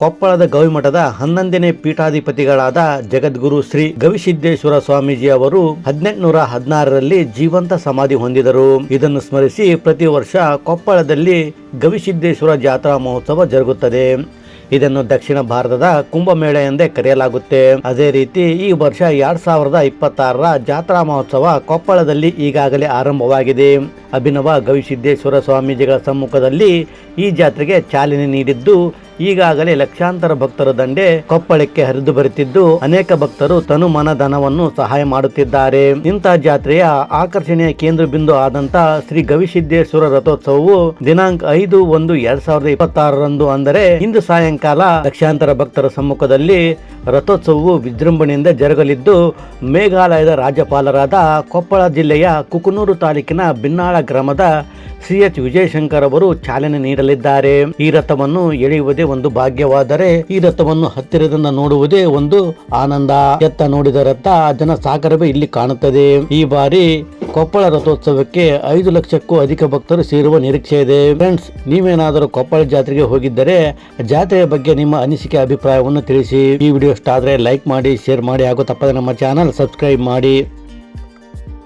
ಕೊಪ್ಪಳದ ಗವಿಮಠದ 11ನೇ ಪೀಠಾಧಿಪತಿಗಳಾದ ಜಗದ್ಗುರು ಶ್ರೀ ಗವಿಸಿದ್ದೇಶ್ವರ ಸ್ವಾಮೀಜಿ ಅವರು 1816ರಲ್ಲಿ ಜೀವಂತ ಸಮಾಧಿ ಹೊಂದಿದರು. ಇದನ್ನು ಸ್ಮರಿಸಿ ಪ್ರತಿ ವರ್ಷ ಕೊಪ್ಪಳದಲ್ಲಿ ಗವಿಸಿದ್ದೇಶ್ವರ ಜಾತ್ರಾ ಮಹೋತ್ಸವ ಜರುಗುತ್ತದೆ. ಇದನ್ನು ದಕ್ಷಿಣ ಭಾರತದ ಕುಂಭಮೇಳ ಎಂದೇ ಕರೆಯಲಾಗುತ್ತೆ. ಅದೇ ರೀತಿ ಈ ವರ್ಷ 2026ರ ಜಾತ್ರಾ ಮಹೋತ್ಸವ ಕೊಪ್ಪಳದಲ್ಲಿ ಈಗಾಗಲೇ ಆರಂಭವಾಗಿದೆ. ಅಭಿನವ ಗವಿಸಿದ್ದೇಶ್ವರ ಸ್ವಾಮೀಜಿಗಳ ಸಮ್ಮುಖದಲ್ಲಿ ಈ ಜಾತ್ರೆಗೆ ಚಾಲನೆ ನೀಡಿದ್ದು, ಈಗಾಗಲೇ ಲಕ್ಷಾಂತರ ಭಕ್ತರ ದಂಡೆ ಕೊಪ್ಪಳಕ್ಕೆ ಹರಿದು ಬರುತ್ತಿದ್ದು, ಅನೇಕ ಭಕ್ತರು ತನು ಮನ ಧನವನ್ನು ಸಹಾಯ ಮಾಡುತ್ತಿದ್ದಾರೆ. ಇಂತಹ ಜಾತ್ರೆಯ ಆಕರ್ಷಣೆಯ ಕೇಂದ್ರ ಬಿಂದು ಆದಂತ ಶ್ರೀ ಗವಿಸಿದ್ದೇಶ್ವರ ರಥೋತ್ಸವವು ದಿನಾಂಕ 5/1/2026ರಂದು ಅಂದರೆ ಇಂದು ಸಾಯಂಕಾಲ ಲಕ್ಷಾಂತರ ಭಕ್ತರ ಸಮ್ಮುಖದಲ್ಲಿ ರಥೋತ್ಸವವು ವಿಜೃಂಭಣೆಯಿಂದ ಜರುಗಲಿದ್ದು, ಮೇಘಾಲಯದ ರಾಜ್ಯಪಾಲರಾದ ಕೊಪ್ಪಳ ಜಿಲ್ಲೆಯ ಕುಕನೂರು ತಾಲೂಕಿನ ಬಿನ್ನಾಳ ಗ್ರಾಮದ CH ವಿಜಯಶಂಕರ್ ಅವರು ಚಾಲನೆ ನೀಡಲಿದ್ದಾರೆ. ಈ ರಥವನ್ನು ಎಳೆಯುವುದೇ ಒಂದು ಭಾಗ್ಯವಾದರೆ ಈ ರಥವನ್ನು ಹತ್ತಿರದಿಂದ ನೋಡುವುದೇ ಒಂದು ಆನಂದ. ಎತ್ತ ನೋಡಿದ ರಥ ಜನ ಸಾಗರವೇ ಇಲ್ಲಿ ಕಾಣುತ್ತದೆ. ಈ ಬಾರಿ ಕೊಪ್ಪಳ ರಥೋತ್ಸವಕ್ಕೆ 5 ಲಕ್ಷಕ್ಕೂ ಅಧಿಕ ಭಕ್ತರು ಸೇರುವ ನಿರೀಕ್ಷೆ ಇದೆ. ಫ್ರೆಂಡ್ಸ್, ನೀವೇನಾದರೂ ಕೊಪ್ಪಳ ಜಾತ್ರೆಗೆ ಹೋಗಿದ್ದರೆ ಜಾತ್ರೆಯ ಬಗ್ಗೆ ನಿಮ್ಮ ಅನಿಸಿಕೆ ಅಭಿಪ್ರಾಯವನ್ನು ತಿಳಿಸಿ. ಈ ವಿಡಿಯೋ ಇಷ್ಟ ಆದರೆ ಲೈಕ್ ಮಾಡಿ, ಶೇರ್ ಮಾಡಿ ಹಾಗೂ ತಪ್ಪದೆ ನಮ್ಮ ಚಾನಲ್ ಸಬ್ಸ್ಕ್ರೈಬ್ ಮಾಡಿ.